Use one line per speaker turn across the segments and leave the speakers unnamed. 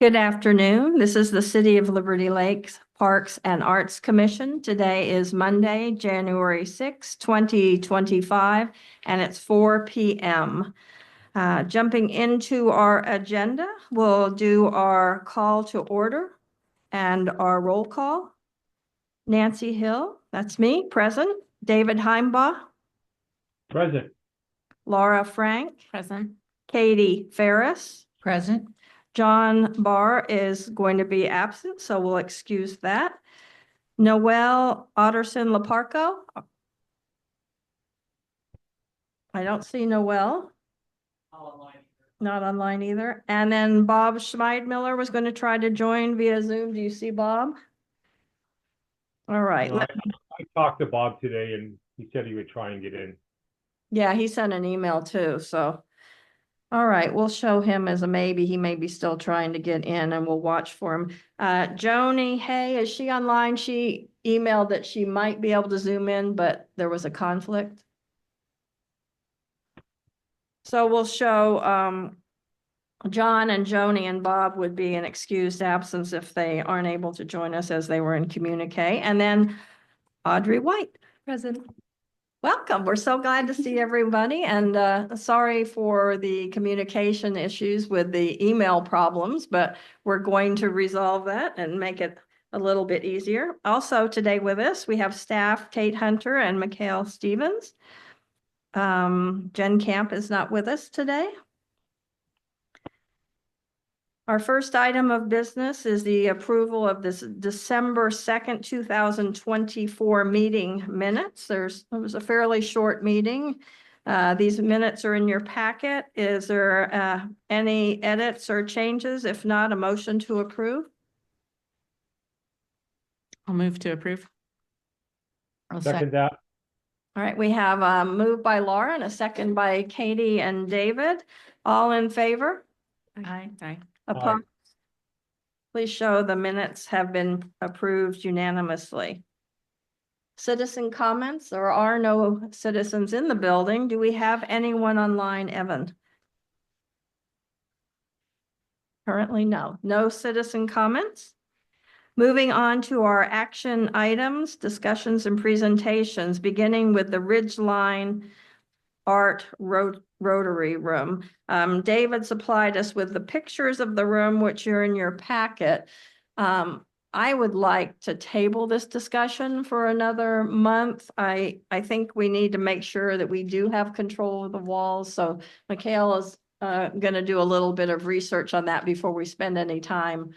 Good afternoon. This is the City of Liberty Lakes Parks and Arts Commission. Today is Monday, January 6, 2025, and it's 4 p.m. Jumping into our agenda, we'll do our call to order and our roll call. Nancy Hill, that's me, present. David Heimbaugh.
Present.
Laura Frank.
Present.
Katie Ferris.
Present.
John Barr is going to be absent, so we'll excuse that. Noel Otterson Laparco. I don't see Noel. Not online either. And then Bob Schmeidmiller was going to try to join via Zoom. Do you see Bob? All right.
I talked to Bob today and he said he would try and get in.
Yeah, he sent an email too, so. All right, we'll show him as a maybe. He may be still trying to get in and we'll watch for him. Joni, hey, is she online? She emailed that she might be able to Zoom in, but there was a conflict. So we'll show John and Joni and Bob would be an excused absence if they aren't able to join us as they were in communique. And then Audrey White.
Present.
Welcome. We're so glad to see everybody, and sorry for the communication issues with the email problems, but we're going to resolve that and make it a little bit easier. Also today with us, we have staff Kate Hunter and Mikhail Stevens. Jen Camp is not with us today. Our first item of business is the approval of this December 2nd, 2024 meeting minutes. It was a fairly short meeting. These minutes are in your packet. Is there any edits or changes? If not, a motion to approve?
I'll move to approve. I'll
Second that.
All right, we have a move by Laura and a second by Katie and David. All in favor?
Aye. Aye.
Opposed? Please show the minutes have been approved unanimously. Citizen comments? There are no citizens in the building. Do we have anyone online, Evan? Currently, no. No citizen comments. Moving on to our action items, discussions and presentations, beginning with the Ridgeline Art Rotary Room. David supplied us with the pictures of the room, which are in your packet. I would like to table this discussion for another month. I think we need to make sure that we do have control of the walls. So Mikhail is going to do a little bit of research on that before we spend any time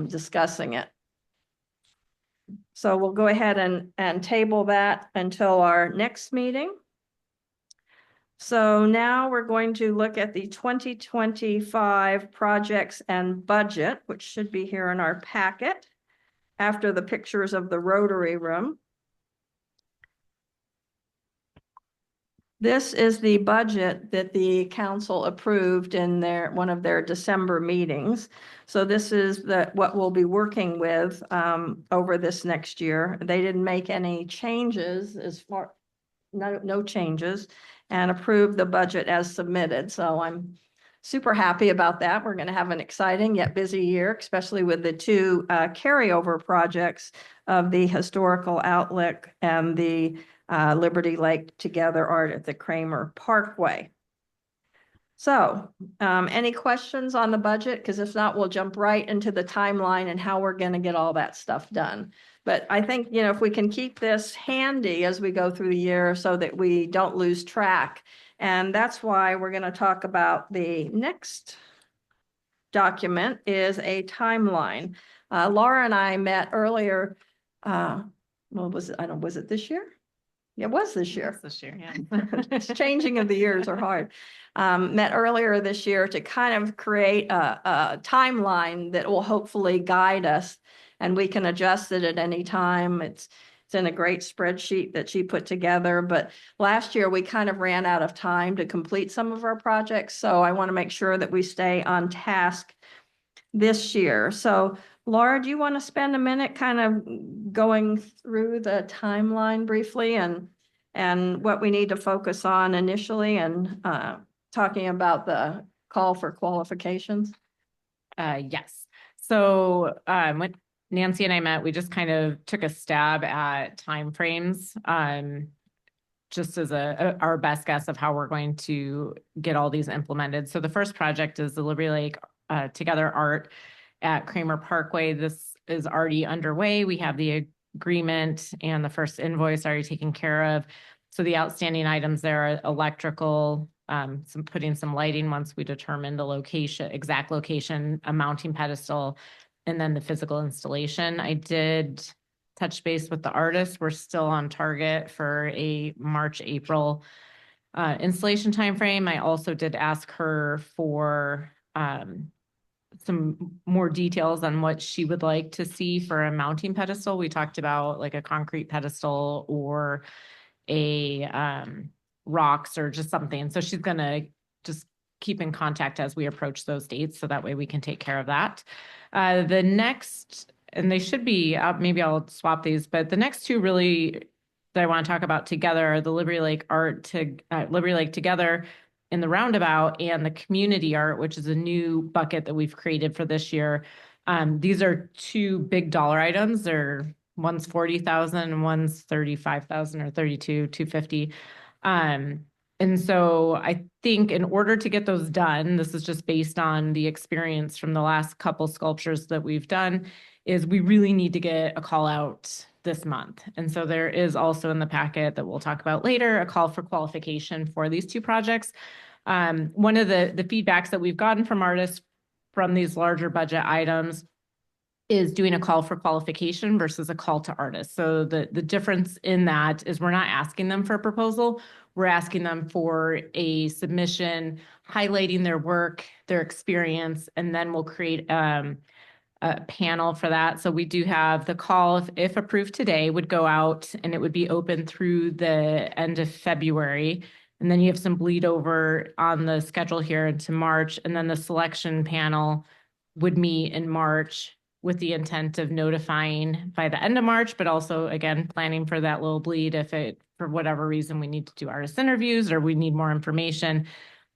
discussing it. So we'll go ahead and table that until our next meeting. So now we're going to look at the 2025 projects and budget, which should be here in our packet after the pictures of the Rotary Room. This is the budget that the council approved in one of their December meetings. So this is what we'll be working with over this next year. They didn't make any changes no changes, and approve the budget as submitted. So I'm super happy about that. We're going to have an exciting yet busy year, especially with the two carryover projects of the Historical Outlook and the Liberty Lake Together Art at the Kramer Parkway. So any questions on the budget? Because if not, we'll jump right into the timeline and how we're going to get all that stuff done. But I think, if we can keep this handy as we go through the year so that we don't lose track. And that's why we're going to talk about the next document is a timeline. Laura and I met earlier. Was it this year? It was this year.
This year, yeah.
Changing of the years are hard. Met earlier this year to kind of create a timeline that will hopefully guide us, and we can adjust it at any time. It's in a great spreadsheet that she put together, but last year we kind of ran out of time to complete some of our projects. So I want to make sure that we stay on task this year. So Laura, do you want to spend a minute kind of going through the timeline briefly and what we need to focus on initially and talking about the call for qualifications?
Yes. So, when Nancy and I met, we just kind of took a stab at timeframes, just as our best guess of how we're going to get all these implemented. So the first project is the Liberty Lake Together Art at Kramer Parkway. This is already underway. We have the agreement and the first invoice already taken care of. So the outstanding items there are electrical, putting some lighting once we determine the location, exact location, a mounting pedestal, and then the physical installation. I did touch base with the artist. We're still on target for a March, April installation timeframe. I also did ask her for some more details on what she would like to see for a mounting pedestal. We talked about like a concrete pedestal or a rocks or just something. So she's gonna just keep in contact as we approach those dates, so that way we can take care of that. The next, and they should be, maybe I'll swap these, but the next two really that I want to talk about together are the Liberty Lake Liberty Lake Together in the roundabout and the community art, which is a new bucket that we've created for this year. These are two big dollar items. One's 40,000 and one's 35,000 or 250. And so I think in order to get those done, this is just based on the experience from the last couple sculptures that we've done, is we really need to get a call out this month. And so there is also in the packet that we'll talk about later, a call for qualification for these two projects. One of the feedbacks that we've gotten from artists from these larger budget items is doing a call for qualification versus a call to artists. So the difference in that is we're not asking them for a proposal. We're asking them for a submission, highlighting their work, their experience, and then we'll create a panel for that. So we do have the call, if approved today, would go out and it would be open through the end of February. And then you have some bleed over on the schedule here into March. And then the selection panel would meet in March with the intent of notifying by the end of March, but also, again, planning for that little bleed if it, for whatever reason, we need to do artist interviews or we need more information,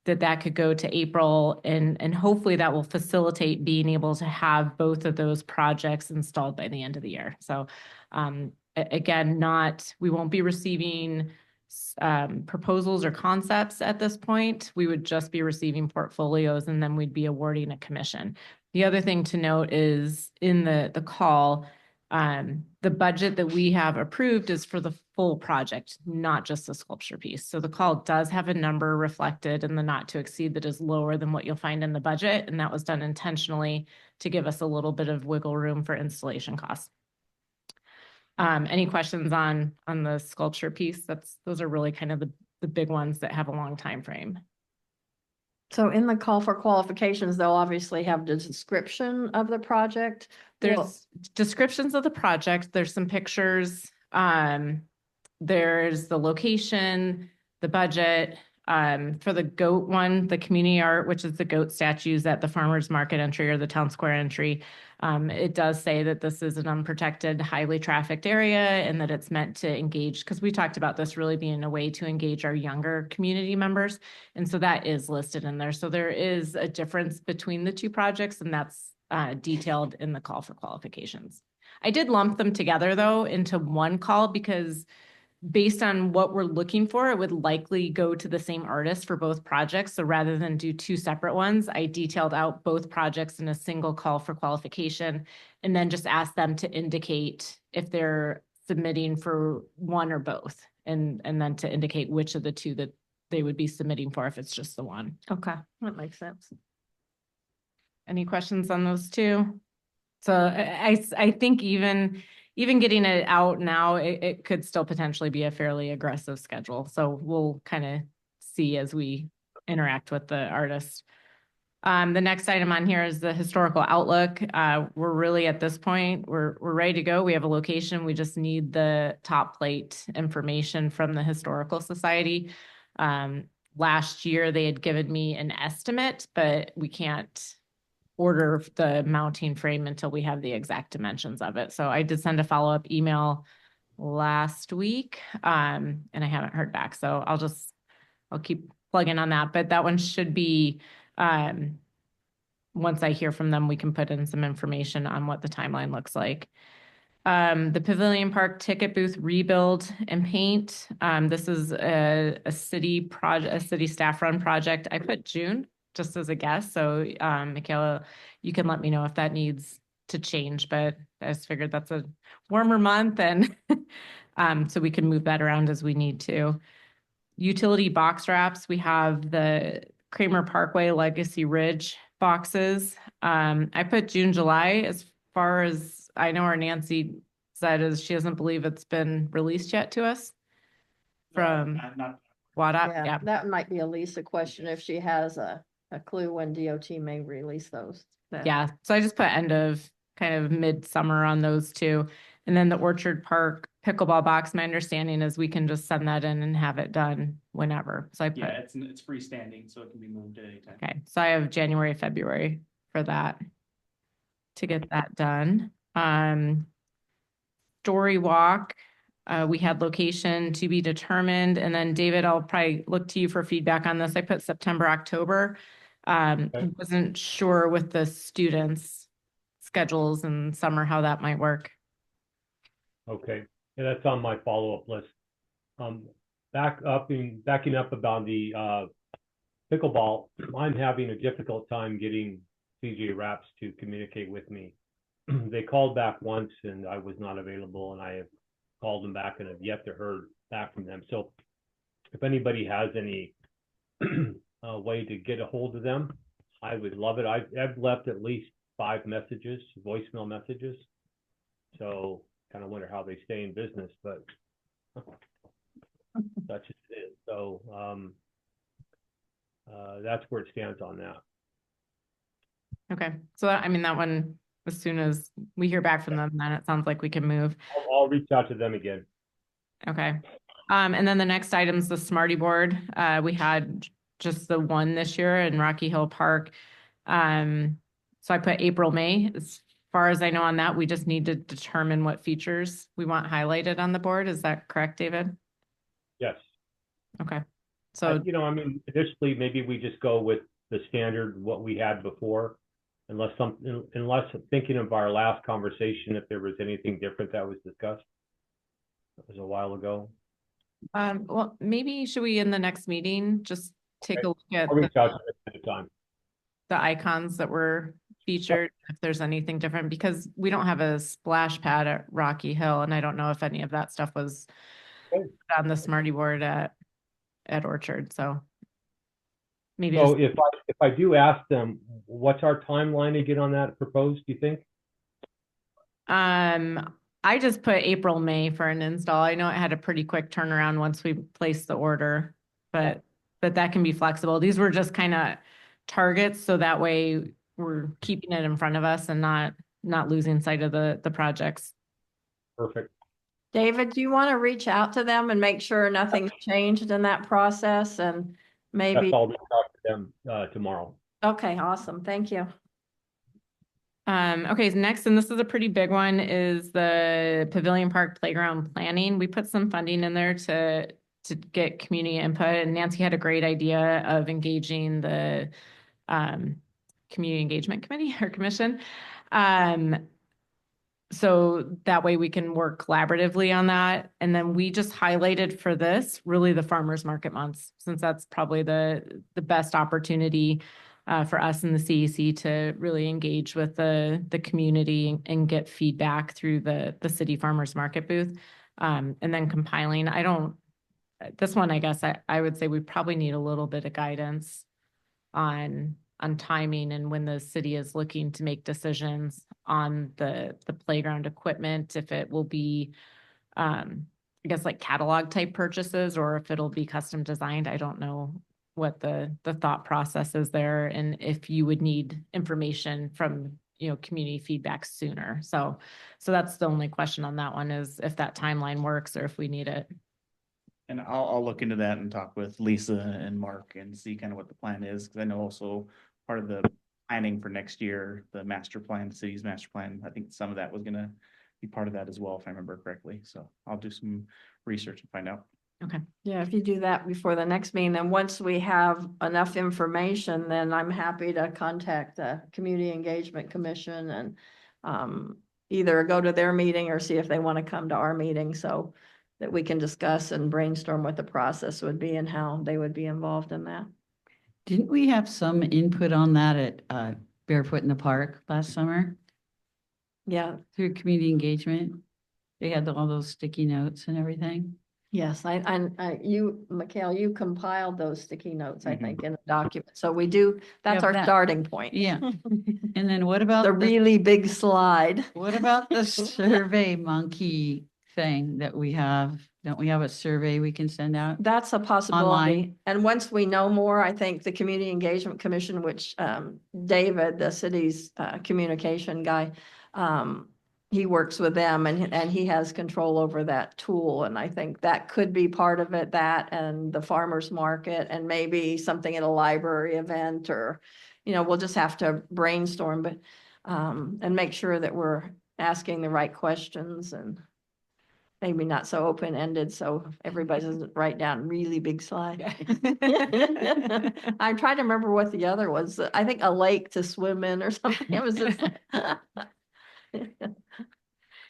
that could go to April. And hopefully that will facilitate being able to have both of those projects installed by the end of the year. So again, we won't be receiving proposals or concepts at this point. We would just be receiving portfolios and then we'd be awarding a commission. The other thing to note is in the call, the budget that we have approved is for the full project, not just the sculpture piece. So the call does have a number reflected in the not to exceed that is lower than what you'll find in the budget. And that was done intentionally to give us a little bit of wiggle room for installation costs. Any questions on the sculpture piece? Those are really kind of the big ones that have a long time frame.
So in the call for qualifications, they'll obviously have the description of the project.
There's descriptions of the project. There's some pictures. There's the location, the budget. For the goat one, the community art, which is the goat statues at the farmers market entry or the town square entry. It does say that this is an unprotected, highly trafficked area and that it's meant to engage, because we talked about this really being a way to engage our younger community members. And so that is listed in there. So there is a difference between the two projects, and that's detailed in the call for qualifications. I did lump them together though into one call because based on what we're looking for, it would likely go to the same artist for both projects. So rather than do two separate ones, I detailed out both projects in a single call for qualification and then just asked them to indicate if they're submitting for one or both, and then to indicate which of the two that they would be submitting for if it's just the one.
Okay, that makes sense.
Any questions on those two? So I think even getting it out now, it could still potentially be a fairly aggressive schedule. So we'll kind of see as we interact with the artists. The next item on here is the historical outlook. We're really at this point, we're ready to go. We have a location. We just need the top plate information from the Historical Society. Last year, they had given me an estimate, but we can't order the mounting frame until we have the exact dimensions of it. So I did send a follow-up email last week, and I haven't heard back. So I'll keep plugging on that, but that one should be once I hear from them, we can put in some information on what the timeline looks like. The Pavilion Park ticket booth rebuild and paint. This is a city project, a city staff run project. I put June just as a guess. So, Michaela, you can let me know if that needs to change, but I just figured that's a warmer month and so we can move that around as we need to. Utility box wraps, we have the Kramer Parkway Legacy Ridge boxes. I put June, July. As far as I know, our Nancy said is she doesn't believe it's been released yet to us from
Not
WADA. Yeah.
That might be a Lisa question if she has a clue when DOT may release those. Then-
Yeah. So I just put end of kind of midsummer on those two. And then the Orchard Park pickleball box, my understanding is we can just send that in and have it done whenever. So I put,
Yeah, it's freestanding, so it can be moved at any time.
okay. So I have January, February for that to get that done. Story Walk, we had location to be determined. And then David, I'll probably look to you for feedback on this. I put September, October.
Okay.
Wasn't sure with the students' schedules and summer, how that might work.
Okay, yeah, that's on my follow-up list. Backing up about the pickleball, I'm having a difficult time getting CJ Raps to communicate with me. They called back once and I was not available, and I have called them back and have yet to hear back from them. So if anybody has any way to get a hold of them, I would love it. I've left at least 5 messages, voicemail messages. So kind of wonder how they stay in business, but that's just it. So that's where it stands on that.
Okay, so I mean, that one, as soon as we hear back from them, then it sounds like we can move.
I'll reach out to them again.
Okay. And then the next item is the Smarty Board. We had just the one this year in Rocky Hill Park. So I put April, May. As far as I know on that, we just need to determine what features we want highlighted on the board. Is that correct, David?
Yes.
Okay. So,
You know, I mean, additionally, maybe we just go with the standard, what we had before, unless thinking of our last conversation, if there was anything different that was discussed. That was a while ago.
well, maybe should we in the next meeting, just take a look at
I'll reach out to them at the time.
the icons that were featured, if there's anything different, because we don't have a splash pad at Rocky Hill, and I don't know if any of that stuff was
Okay.
on the Smarty Board at Orchard, so maybe
So
just,
if I do ask them, what's our timeline to get on that proposed, do you think?
I just put April, May for an install. I know it had a pretty quick turnaround once we placed the order, but that can be flexible. These were just kind of targets, so that way we're keeping it in front of us and not losing sight of the projects.
Perfect.
David, do you want to reach out to them and make sure nothing's changed in that process and
That's
maybe,
all. I'll talk to them tomorrow.
okay, awesome, thank you.
Okay, so next, and this is a pretty big one, is the Pavilion Park Playground Planning. We put some funding in there to get community input, and Nancy had a great idea of engaging the Community Engagement Committee or Commission. So that way we can work collaboratively on that. And then we just highlighted for this, really the farmers market months, since that's probably the best opportunity for us in the CEC to really engage with the community and get feedback through the city farmers market booth. And then compiling, this one, I guess I would say we probably need a little bit of guidance on timing and when the city is looking to make decisions on the playground equipment, if it will be, I guess like catalog type purchases, or if it'll be custom designed. I don't know what the thought process is there, and if you would need information from, community feedback sooner. So that's the only question on that one, is if that timeline works or if we need it.
And I'll look into that and talk with Lisa and Mark and see kind of what the plan is, because I know also part of the planning for next year, the master plan, the city's master plan, I think some of that was gonna be part of that as well, if I remember correctly. So I'll do some research and find out.
Yeah, if you do that before the next meeting, then once we have enough information, then I'm happy to contact the Community Engagement Commission and either go to their meeting or see if they want to come to our meeting so that we can discuss and brainstorm what the process would be and how they would be involved in that.
Didn't we have some input on that at Barefoot in the Park last summer
Yeah,
through community engagement? They had all those sticky notes and everything.
yes, Mikhail, you compiled those sticky notes, I
Mhm.
think, in a document. So we do, that's
Yeah,
our
that-
starting point.
Yeah. And then what about
The really big slide.
what about the Survey Monkey thing that we have? Don't we have a survey we can send out?
That's a possibility.
Online.
And once we know more, I think the Community Engagement Commission, which David, the city's communication guy, he works with them and he has control over that tool. And I think that could be part of it, that and the farmer's market and maybe something at a library event or, we'll just have to brainstorm, but and make sure that we're asking the right questions and maybe not so open-ended, so everybody doesn't write down really big slide. I'm trying to remember what the other was. I think a lake to swim in or something. It was just.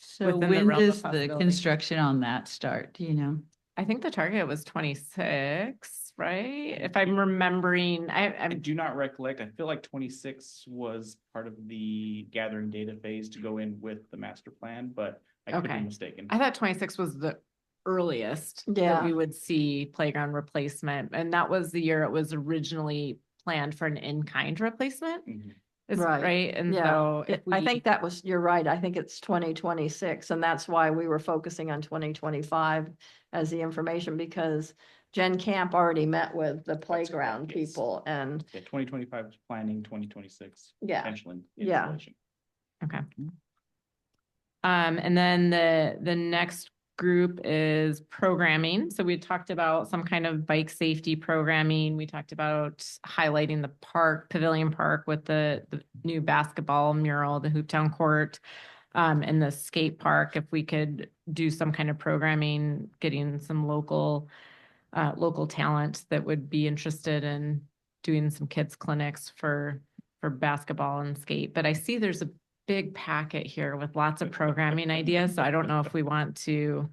So
Within the
when
realm of
does the
possibility.
construction on that start? Do you know?
I think the target was 26, right? If I'm remembering,
I
I'm
do not recollect. I feel like 26 was part of the gathering data phase to go in with the master plan, but I could be
Okay.
mistaken.
I thought 26 was the earliest
Yeah.
that we would see playground replacement. And that was the year it was originally planned for an in-kind replacement.
Mhm.
Is
Right.
right? And
Yeah.
so if
I
we,
think that was, you're right. I think it's 2026, and that's why we were focusing on 2025 as the information, because Jen Camp already met with the playground
yes.
people and,
Yeah, 2025 is planning, 2026
yeah.
potentially
Yeah.
installation.
okay. And then the next group is programming. So we talked about some kind of bike safety programming. We talked about highlighting the park, Pavilion Park with the new basketball mural, the Hooptown Court, and the skate park. If we could do some kind of programming, getting some local talent that would be interested in doing some kids clinics for basketball and skate. But I see there's a big packet here with lots of programming ideas, so I don't know if we want to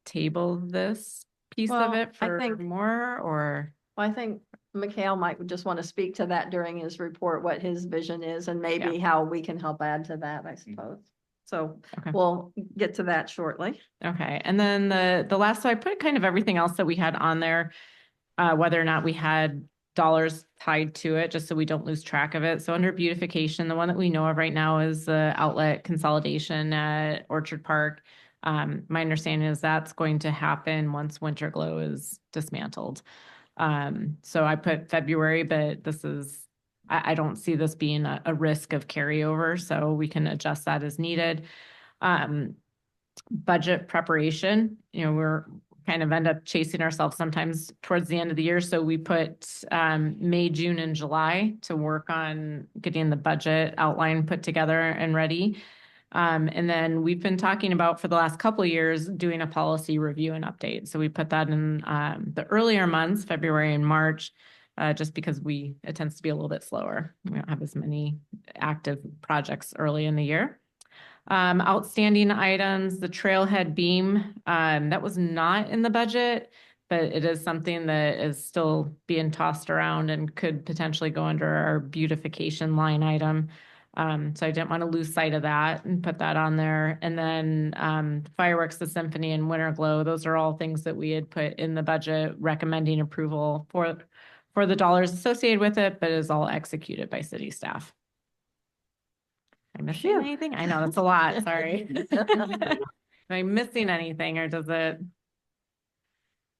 table this piece of
Well,
it
I
for
think-
more, or,
I think Mikhail might just want to speak to that during his report, what his vision is and maybe how we can help add to that, I suppose. So
Okay.
we'll get to that shortly.
okay. And then the last, so I put kind of everything else that we had on there, whether or not we had dollars tied to it, just so we don't lose track of it. So under beautification, the one that we know of right now is the outlet consolidation at Orchard Park. My understanding is that's going to happen once Winter Glow is dismantled. So I put February, but this is, I don't see this being a risk of carryover, so we can adjust that as needed. Budget preparation, we're kind of end up chasing ourselves sometimes towards the end of the year. So we put May, June, and July to work on getting the budget outline put together and ready. And then we've been talking about for the last couple of years doing a policy review and update. So we put that in the earlier months, February and March, just because it tends to be a little bit slower. We don't have as many active projects early in the year. Outstanding items, the trailhead beam, that was not in the budget, but it is something that is still being tossed around and could potentially go under our beautification line item. So I didn't want to lose sight of that and put that on there. And then fireworks, the symphony, and Winter Glow, those are all things that we had put in the budget recommending approval for the dollars associated with it, but is all executed by city staff. Am I missing
Phew.
anything? I know that's a lot, sorry. Am I missing anything, or does it?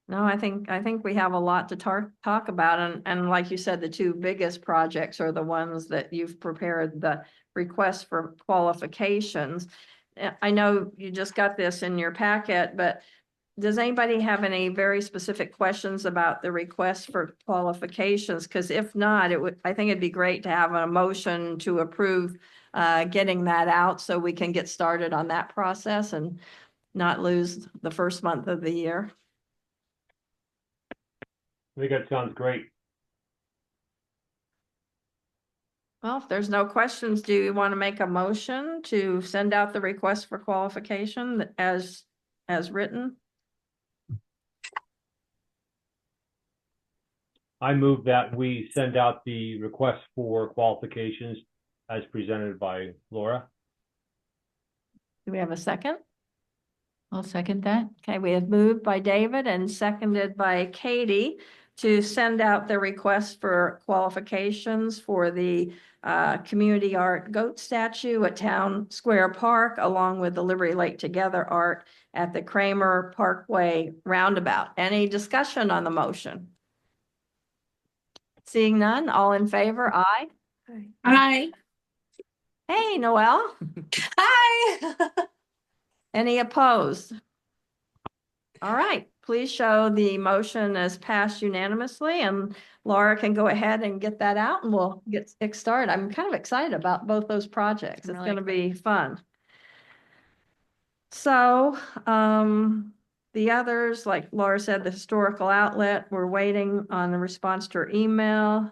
No, I think we have a lot to talk about, and like you said, the two biggest projects are the ones that you've prepared the request for qualifications. I know you just got this in your packet, but does anybody have any very specific questions about the request for qualifications? Because if not, I think it'd be great to have a motion to approve getting that out so we can get started on that process and not lose the first month of the year.
I think that sounds great.
Well, if there's no questions, do you want to make a motion to send out the request for qualification as written?
I move that we send out the request for qualifications as presented by Laura.
Do we have a second?
I'll second that.
Okay, we have moved by David and seconded by Katie to send out the request for qualifications for the community art goat statue at Town Square Park, along with the Liberty Lake Together art at the Kramer Parkway roundabout. Any discussion on the motion? Seeing none, all in favor, aye.
Hi.
Hey, Noel,
Hi.
any opposed? All right, please show the motion as passed unanimously, and Laura can go ahead and get that out and we'll get started. I'm kind of excited about both those projects. It's
Really
gonna be fun. So, the others, like Laura said, the historical outlet, we're waiting on the response to her email.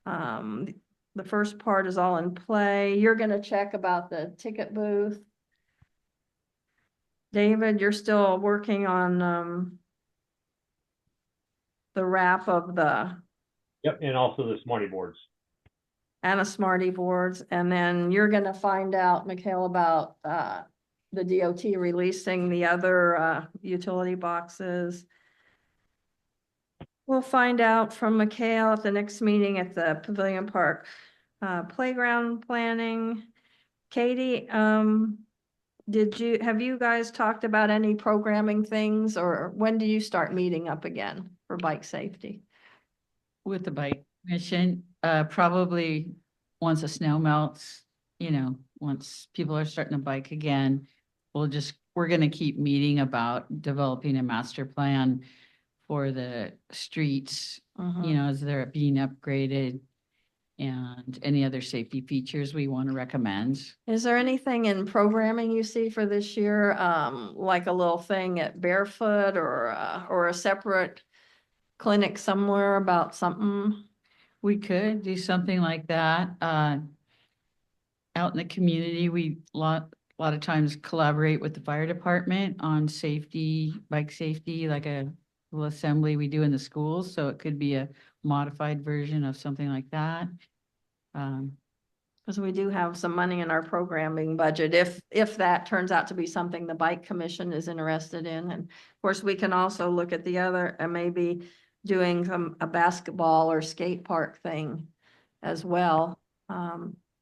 The first part is all in play. You're gonna check about the ticket booth. David, you're still working on, the wrap of the
Yep, and also the Smarty boards.
Anna Smarty boards, and then you're gonna find out, Mikhail, about, the DOT releasing the other, utility boxes. We'll find out from Mikhail at the next meeting at the Pavilion Park, playground planning. Katie, have you guys talked about any programming things, or when do you start meeting up again for bike safety?
With the bike mission, probably once the snow melts, once people are starting to bike again, we're gonna keep meeting about developing a master plan for the streets, as they're being upgraded, and any other safety features we want to recommend.
Is there anything in programming you see for this year, like a little thing at Barefoot or a separate clinic somewhere about something?
We could do something like that. Out in the community, we a lot of times collaborate with the fire department on safety, bike safety, like a little assembly we do in the schools. So it could be a modified version of something like that.
Because we do have some money in our programming budget, if that turns out to be something the bike commission is interested in. And of course, we can also look at the other, and maybe doing a basketball or skate park thing as well.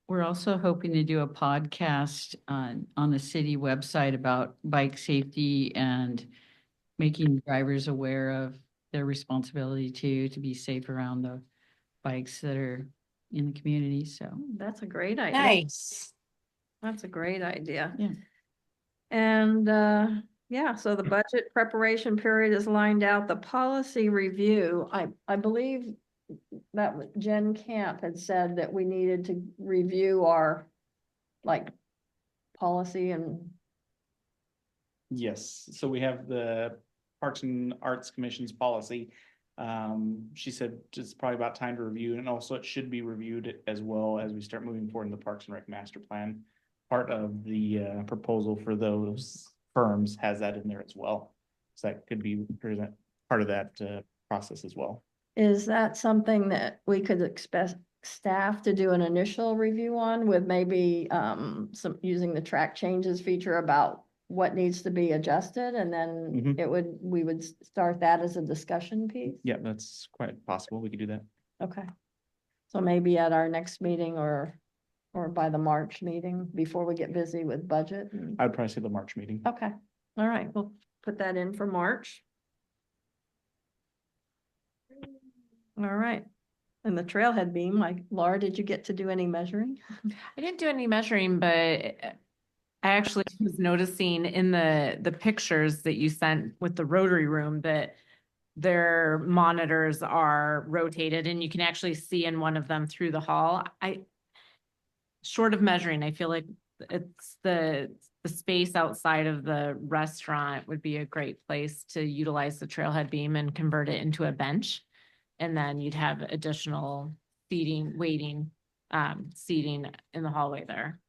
We're also hoping to do a podcast on the city website about bike safety and making drivers aware of their responsibility to be safe around the bikes that are in the community. So
That's a great idea.
Nice.
That's a great idea.
Yeah.
And, yeah, so the budget preparation period is lined out. The policy review, I believe that Jen Camp had said that we needed to review our, like, policy and,
Yes, so we have the Parks and Arts Commission's policy. She said it's probably about time to review, and also it should be reviewed as well as we start moving forward in the Parks and Rec Master Plan. Part of the proposal for those firms has that in there as well. So that could be part of that process as well.
is that something that we could expect staff to do an initial review on with maybe, some, using the track changes feature about what needs to be adjusted, and then we would start that as a discussion piece?
Yeah, that's quite possible. We could do that.
Okay. So maybe at our next meeting or by the March meeting before we get busy with budget.
I'd probably say the March meeting.
Okay, all right, we'll put that in for March. All right. And the trailhead beam, like Laura, did you get to do any measuring?
I didn't do any measuring, but I actually was noticing in the pictures that you sent with the Rotary Room that their monitors are rotated and you can actually see in one of them through the hall. Short of measuring, I feel like it's the space outside of the restaurant would be a great place to utilize the trailhead beam and convert it into a bench. And then you'd have additional seating, seating in the hallway there.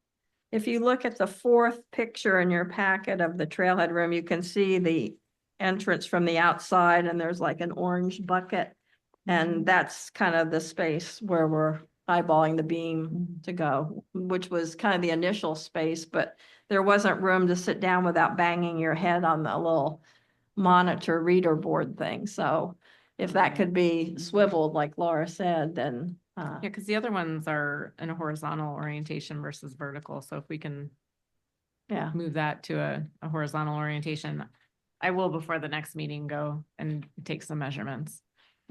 If you look at the fourth picture in your packet of the trailhead room, you can see the entrance from the outside and there's like an orange bucket. And that's kind of the space where we're eyeballing the beam to go, which was kind of the initial space, but there wasn't room to sit down without banging your head on the little monitor reader board thing. So if that could be swiveled, like Laura said, then
Yeah, because the other ones are in a horizontal orientation versus vertical. So if we can
yeah,
move that to a horizontal orientation, I will before the next meeting go and take some measurements.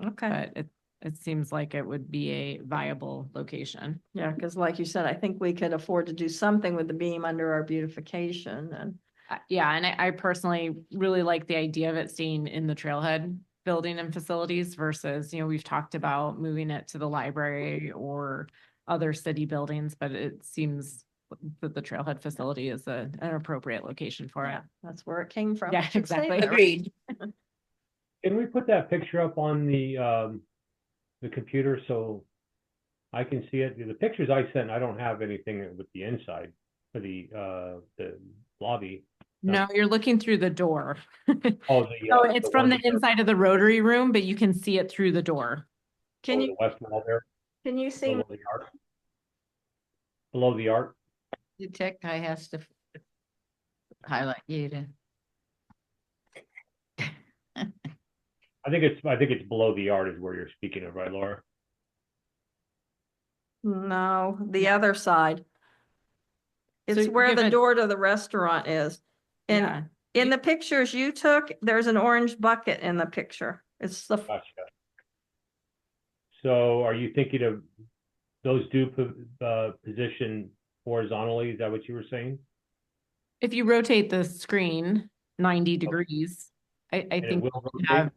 okay.
But it seems like it would be a viable location.
Yeah, because like you said, I think we could afford to do something with the beam under our beautification and
Yeah, and I personally really like the idea of it staying in the trailhead building and facilities versus, we've talked about moving it to the library or other city buildings, but it seems that the trailhead facility is an appropriate location for it.
yeah, that's where it came from.
Yeah,
I should say
exactly.
that.
Agreed.
Can we put that picture up on the computer so I can see it? The pictures I sent, I don't have anything with the inside for the lobby.
No, you're looking through the door.
Oh,
So it's from
one
the inside of the rotary room, but you can see it through the door.
Can
over
you,
the west wall there,
can you see,
below the art. Below the art.
The tech guy has to highlight you to.
I think it's below the art is where you're speaking of, right, Laura?
no, the other side. It's
So
where
you
the
have a-
door to the restaurant is. And
Yeah,
in the pictures you took, there's an orange bucket in the picture. It's the,
Gotcha. So are you thinking of those position horizontally? Is that what you were saying?
if you rotate the screen 90 degrees, I
And it
think
will
we
rotate?
have,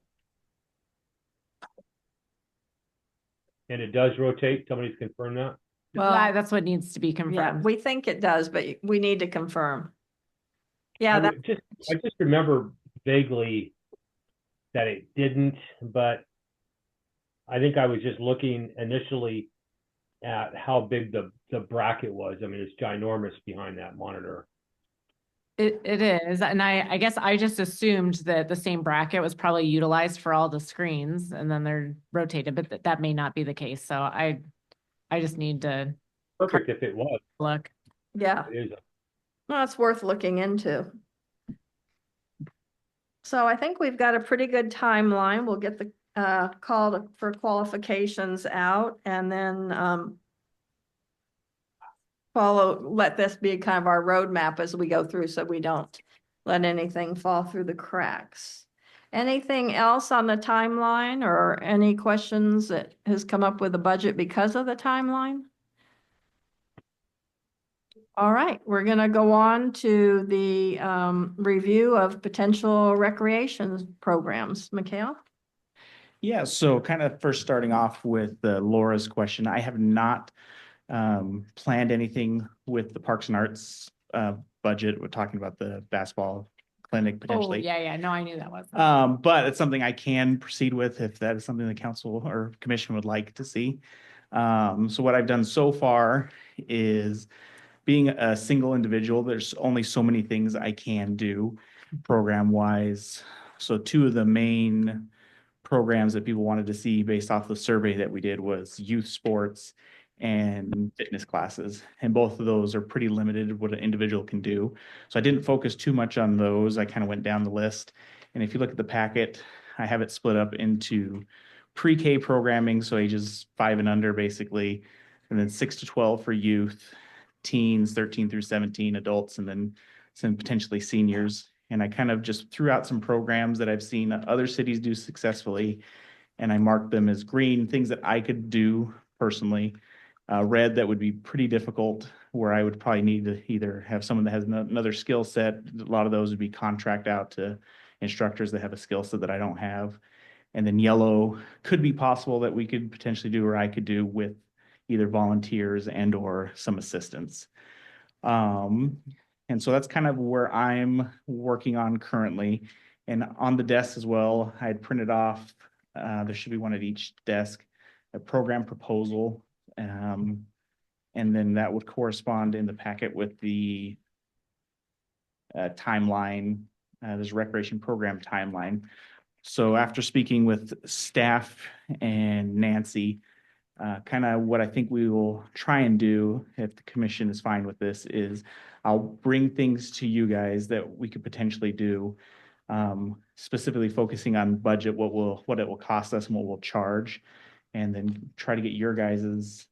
And it does rotate? Somebody's confirmed that?
well,
that's what needs to be
yeah,
confirmed.
we think it does, but we need to confirm. Yeah, that,
I just remember vaguely that it didn't, but I think I was just looking initially at how big the bracket was. I mean, it's ginormous behind that monitor.
It is, and I guess I just assumed that the same bracket was probably utilized for all the screens and then they're rotated, but that may not be the case. So I just need to
Perfect if it was.
look.
yeah,
It is.
well, it's worth looking into. So I think we've got a pretty good timeline. We'll get the for qualifications out and then let this be kind of our roadmap as we go through so we don't let anything fall through the cracks. Anything else on the timeline or any questions that has come up with the budget because of the timeline? All right, we're gonna go on to the review of potential recreation programs. Mikhail?
Yeah, so kind of first starting off with Laura's question, I have not planned anything with the Parks and Arts budget. We're talking about the basketball clinic
Oh,
potentially.
yeah, no, I knew that was.
But it's something I can proceed with if that is something the council or commission would like to see. So what I've done so far is being a single individual, there's only so many things I can do program wise. So two of the main programs that people wanted to see based off the survey that we did was youth sports and fitness classes. And both of those are pretty limited what an individual can do. So I didn't focus too much on those. I kind of went down the list. And if you look at the packet, I have it split up into pre-K programming, so ages 5 and under basically, and then 6 to 12 for youth, teens, 13 through 17, adults, and then some potentially seniors. And I kind of just threw out some programs that I've seen other cities do successfully, and I marked them as green, things that I could do personally. Red, that would be pretty difficult, where I would probably need to either have someone that has another skill set. A lot of those would be contract out to instructors that have a skill set that I don't have. And then yellow could be possible that we could potentially do, or I could do with either volunteers and or some assistance. And so that's kind of where I'm working on currently. And on the desk as well, I had printed off There should be one at each desk, a program proposal. And then that would correspond in the packet with the timeline. There's a recreation program timeline. So after speaking with staff and Nancy, kind of what I think we will try and do, if the commission is fine with this, is I'll bring things to you guys that we could potentially do, specifically focusing on budget, what it will cost us and what we'll charge, and then try to get your guys's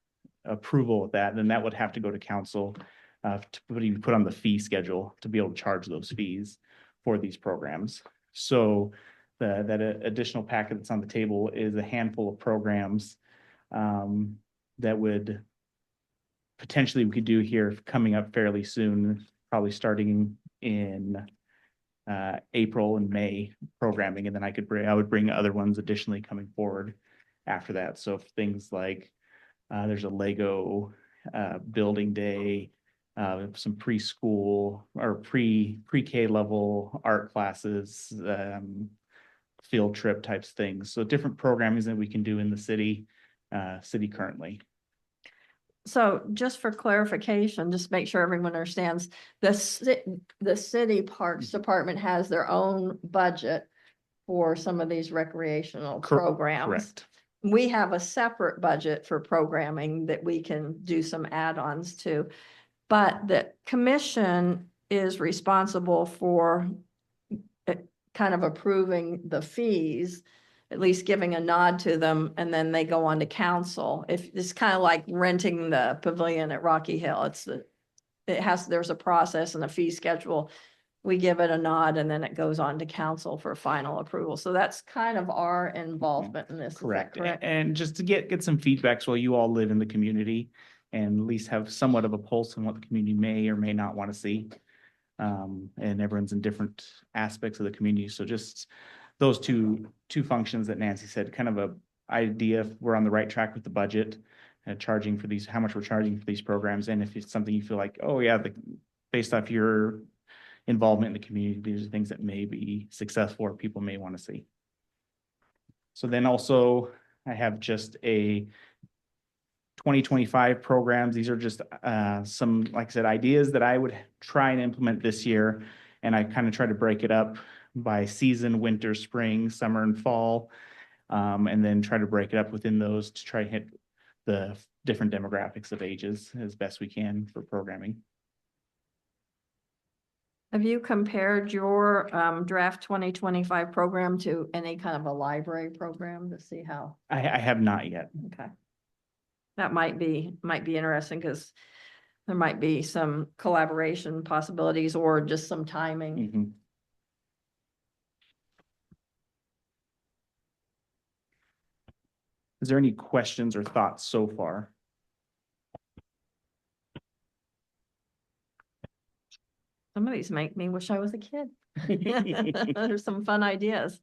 approval of that. Then that would have to go to council to be put on the fee schedule to be able to charge those fees for these programs. So that additional packet that's on the table is a handful of programs that would potentially we could do here coming up fairly soon, probably starting in April and May programming, and then I would bring other ones additionally coming forward after that. So things like there's a Lego building day, some preschool or pre-K level art classes, field trip types things. So different programming that we can do in the city currently.
So just for clarification, just make sure everyone understands, the city parks department has their own budget for some of these recreational programs.
Correct.
We have a separate budget for programming that we can do some add-ons to. But the commission is responsible for kind of approving the fees, at least giving a nod to them, and then they go on to council. If it's kind of like renting the pavilion at Rocky Hill, there's a process and a fee schedule. We give it a nod and then it goes on to council for final approval. So that's kind of our involvement in this. Is that
Correct.
correct?
And just to get some feedback, so you all live in the community and at least have somewhat of a pulse on what the community may or may not want to see. And everyone's in different aspects of the community. So just those two functions that Nancy said, kind of a idea if we're on the right track with the budget, charging for these, how much we're charging for these programs. And if it's something you feel like, oh yeah, based off your involvement in the community, these are things that may be successful or people may want to see. So then also I have just a 2025 programs. These are just some, like I said, ideas that I would try and implement this year. And I kind of try to break it up by season, winter, spring, summer, and fall. And then try to break it up within those to try to hit the different demographics of ages as best we can for programming.
Have you compared your draft 2025 program to any kind of a library program to see how?
I have not yet.
Okay. That might be interesting because there might be some collaboration possibilities or just some timing.
Mhm. Is there any questions or thoughts so far?
Some of these make me wish I was a kid. There's some fun ideas.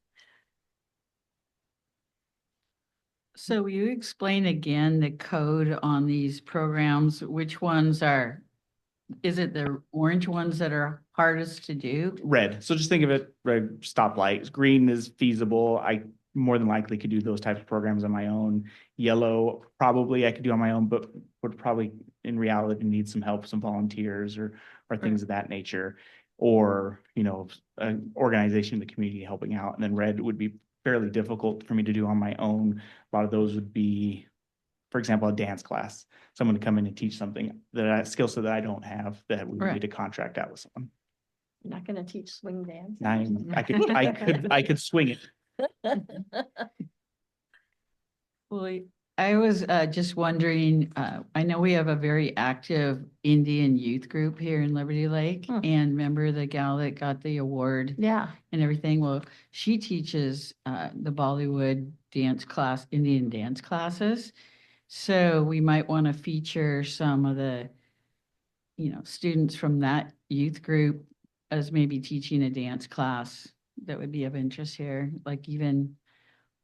So will you explain again the code on these programs? Which ones is it the orange ones that are hardest to do?
Red. So just think of it, red stoplight. Green is feasible. I more than likely could do those types of programs on my own. Yellow, probably I could do on my own, but would probably in reality need some help, some volunteers or things of that nature. Or, an organization in the community helping out. And then red would be fairly difficult for me to do on my own. A lot of those would be, for example, a dance class, someone to come in and teach something that skill set that I don't have that we would need to contract out with someone.
You're not going to teach swing dance?
I could swing it.
Well, I was just wondering, I know we have a very active Indian youth group here in Liberty Lake. And remember the gal that got the award
Yeah.
and everything? Well, she teaches the Bollywood dance class, Indian dance classes. So we might want to feature some of the, students from that youth group as maybe teaching a dance class that would be of interest here, like even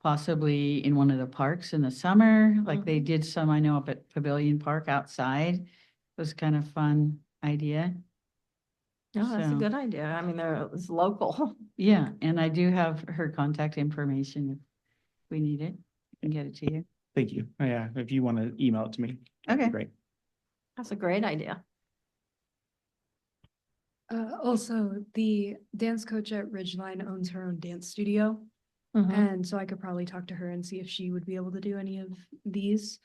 possibly in one of the parks in the summer, like they did some, I know up at Pavilion Park outside. It was kind of fun idea.
No, that's a
So-
good idea. I mean, it's local.
Yeah, and I do have her contact information if we need it, and get it to you.
Thank you. Yeah, if you want to email it to me. that'd be
Okay.
Great.
That's a great idea.
Also, the dance coach at Ridgeline owns her own dance studio. And so I could probably talk to her and see if she would be able to do any of these.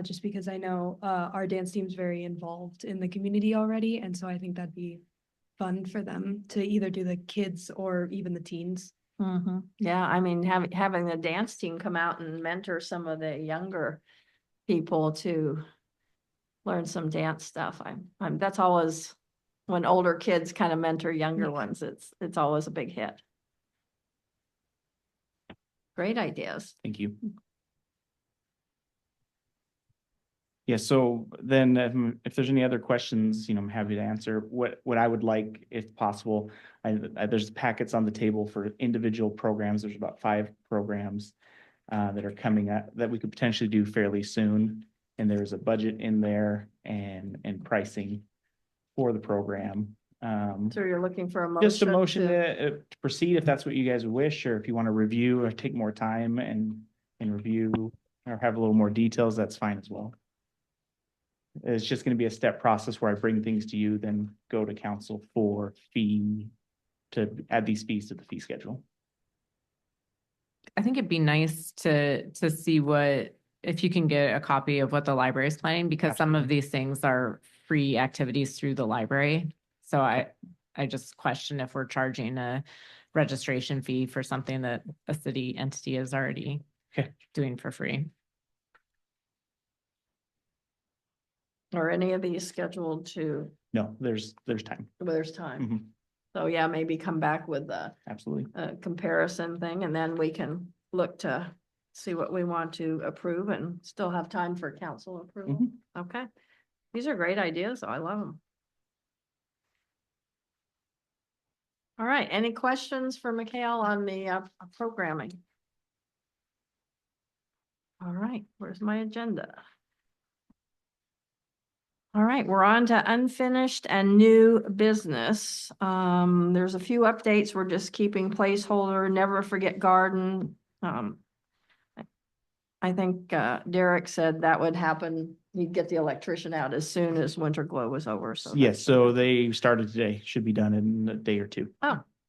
Just because I know, our dance team's very involved in the community already, and so I think that'd be fun for them to either do the kids or even the teens.
Yeah, I mean, having the dance team come out and mentor some of the younger people to learn some dance stuff. That's always, when older kids kind of mentor younger ones, it's always a big hit. Great ideas.
Thank you. Yeah, so then if there's any other questions, I'm happy to answer. What I would like, if possible, there's packets on the table for individual programs. There's about 5 programs that are coming up that we could potentially do fairly soon. And there's a budget in there and pricing for the program.
So you're looking for a motion?
Just a motion to proceed if that's what you guys wish, or if you want to review or take more time and review or have a little more details, that's fine as well. It's just going to be a step process where I bring things to you, then go to council for fee to add these fees to the fee schedule.
I think it'd be nice to see if you can get a copy of what the library is planning, because some of these things are free activities through the library. So I just question if we're charging a registration fee for something that a city entity is already doing for free.
Are any of these scheduled to,
No, there's time.
well, there's time?
Mhm.
So yeah, maybe come back with
Absolutely.
a comparison thing, and then we can look to see what we want to approve and still have time for council approval.
Mhm.
Okay. These are great ideas. I love them. All right, any questions for Mikhail on the programming? All right, where's my agenda? All right, we're on to unfinished and new business. There's a few updates. We're just keeping placeholder, Never Forget Garden. I think Derek said that would happen. He'd get the electrician out as soon as Winter Glow was over. So
Yes, so they started today, should be done in a day or 2.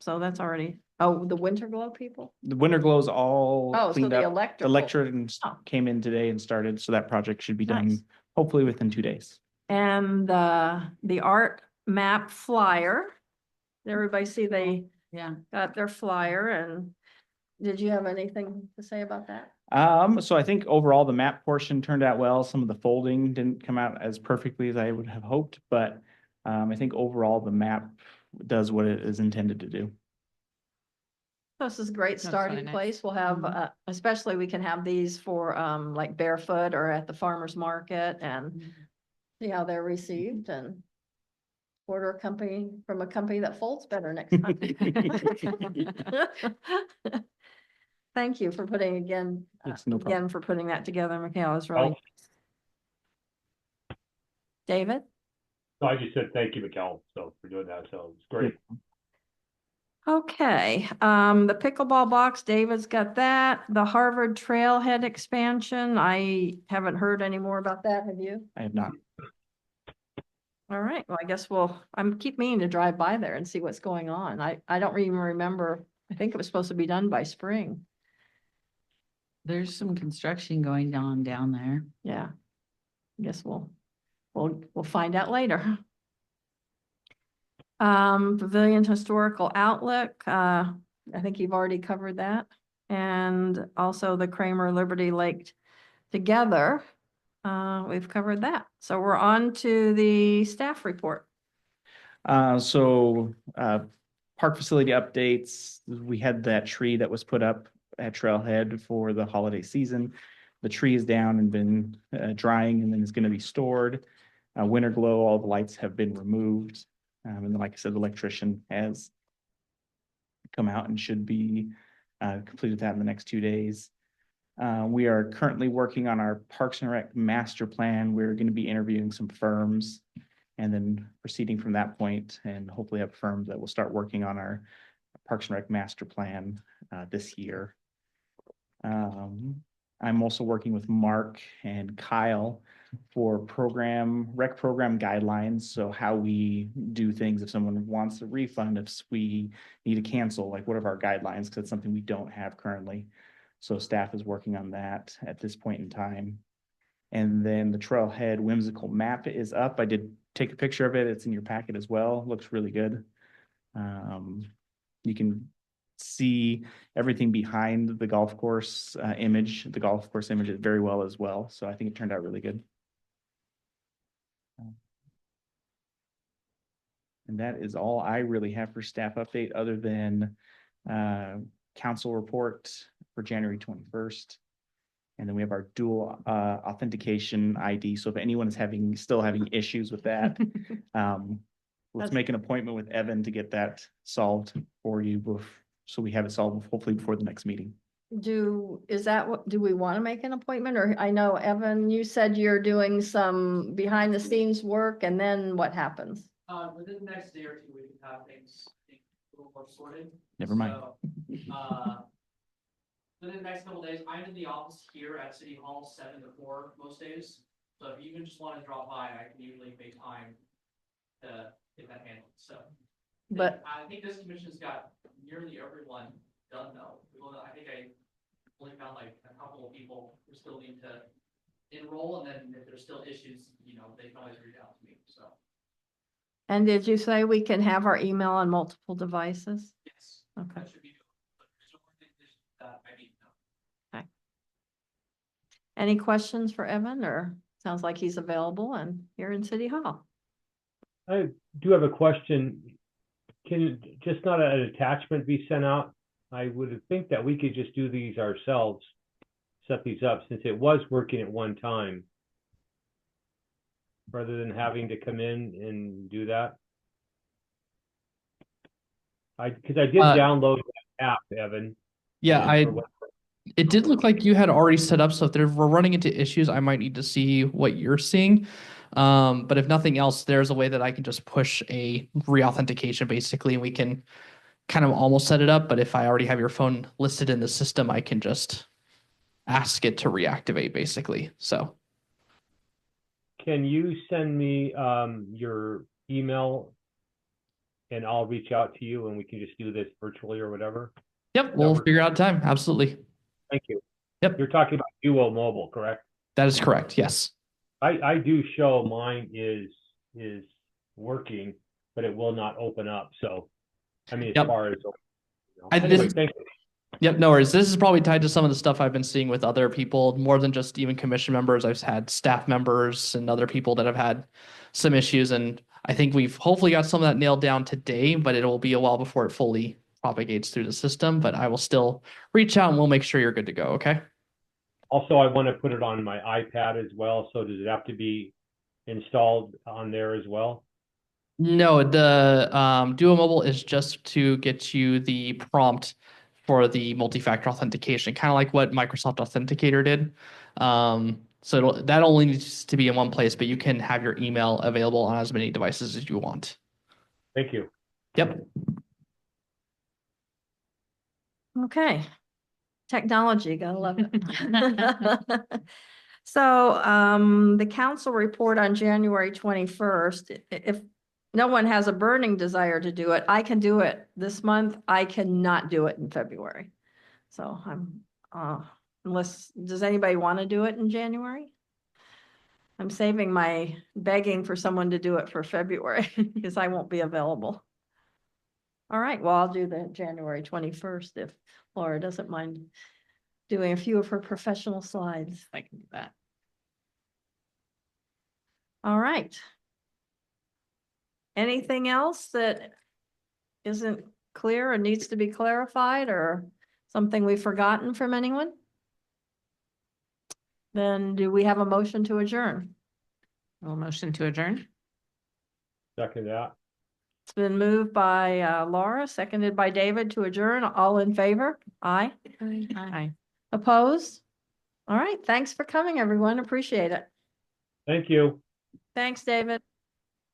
so that's already, oh, the Winter Glow people?
The Winter Glow's all
Oh, so
cleaned
the
up. The
electrical.
electricians
Oh.
came in today and started, so that project should be
Nice.
done hopefully within 2 days.
And the art map flyer. Did everybody see they
Yeah.
got their flyer, and did you have anything to say about that?
So I think overall the map portion turned out well. Some of the folding didn't come out as perfectly as I would have hoped, but I think overall the map does what it is intended to do.
This is a great
That's really
starting
nice.
place. We'll have, especially we can have these for like barefoot or at the farmer's market and see how they're received and order a company from a company that folds better next time. Thank you for putting
Yes, no problem.
again for putting that together, Mikhail. It's really
Oh.
nice. David?
So I just said thank you, Mikkel, so for doing that. So it's great.
Okay, the pickleball box, David's got that. The Harvard Trailhead expansion, I haven't heard any more about that, have you?
I have not.
All right, well, I guess I'm keep meaning to drive by there and see what's going on. I don't even remember, I think it was supposed to be done by spring.
There's some construction going on down there.
Yeah. I guess we'll find out later. Pavilion Historical Outlook, I think you've already covered that. And also the Kramer Liberty Lake Together, we've covered that. So we're on to the staff report.
Park facility updates, we had that tree that was put up at Trailhead for the holiday season. The tree is down and been drying, and then it's going to be stored. Winter Glow, all the lights have been removed. And then, like I said, the electrician has come out and should be completed that in the next 2 days. We are currently working on our Parks and Rec master plan. We're going to be interviewing some firms and then proceeding from that point, and hopefully have firms that will start working on our Parks and Rec master plan this year. I'm also working with Mark and Kyle for rec program guidelines. So how we do things if someone wants a refund, if we need to cancel, like what are our guidelines? Because it's something we don't have currently. So staff is working on that at this point in time. And then the Trailhead whimsical map is up. I did take a picture of it. It's in your packet as well. Looks really good. You can see everything behind the golf course image, the golf course image very well as well. So I think it turned out really good. And that is all I really have for staff update other than council report for January 21st. And then we have our dual authentication ID. So if anyone is still having issues with that, let's make an appointment with Evan to get that solved for you. So we have it solved hopefully before the next meeting.
Do we want to make an appointment? Or I know, Evan, you said you're doing some behind the scenes work, and then what happens?
Within the next day or two, we can have things, I think, a little more sorted.
Never mind.
So, within the next couple days, I'm in the office here at City Hall 7 to 4 most days. So if you even just want to drop by, I can usually make time to get that handled. So.
But
I think this commission's got nearly everyone done though. I think I only found like a couple of people who still need to enroll, and then if there's still issues, they can always reach out to me, so.
and did you say we can have our email on multiple devices?
Yes.
Okay.
That should be good. But there's no more things that I need to know.
Any questions for Evan, or sounds like he's available and here in City Hall?
I do have a question. Can just not an attachment be sent out? I would think that we could just do these ourselves, set these up, since it was working at one time, rather than having to come in and do that. Because I did download that app, Evan.
Yeah,
and
it did look like you had already set up, so if we're running into issues, I might need to see what you're seeing. But if nothing else, there's a way that I can just push a re-authentication basically, and we can kind of almost set it up. But if I already have your phone listed in the system, I can just ask it to reactivate basically. So
Can you send me your email and I'll reach out to you and we can just do this virtually or whatever?
yep, we'll figure out time. Absolutely.
Thank you.
Yep.
You're talking about Duo Mobile, correct?
That is correct. Yes.
I do show mine is working, but it will not open up. So, I mean, as
Yep.
far as
This-
thank you.
Yep, no worries. This is probably tied to some of the stuff I've been seeing with other people, more than just even commission members. I've had staff members and other people that have had some issues, and I think we've hopefully got some of that nailed down today, but it will be a while before it fully propagates through the system. But I will still reach out and we'll make sure you're good to go. Okay.
Also, I want to put it on my iPad as well. So does it have to be installed on there as well?
No, the Duo Mobile is just to get you the prompt for the multi-factor authentication, kind of like what Microsoft Authenticator did. So that only needs to be in one place, but you can have your email available on as many devices as you want.
Thank you.
Yep.
Okay. Technology, gotta love it. So, the council report on January 21st, if no one has a burning desire to do it, I can do it this month. I cannot do it in February. So does anybody want to do it in January? I'm saving my begging for someone to do it for February because I won't be available. All right, well, I'll do the January 21st if Laura doesn't mind doing a few of her professional slides.
I can do that.
All right. Anything else that isn't clear or needs to be clarified, or something we've forgotten from anyone? Then do we have a motion to adjourn?
We'll motion to adjourn.
Second that.
It's been moved by Laura, seconded by David to adjourn. All in favor? Aye.
Aye.
Opposed? All right, thanks for coming, everyone. Appreciate it.
Thank you.
Thanks, David.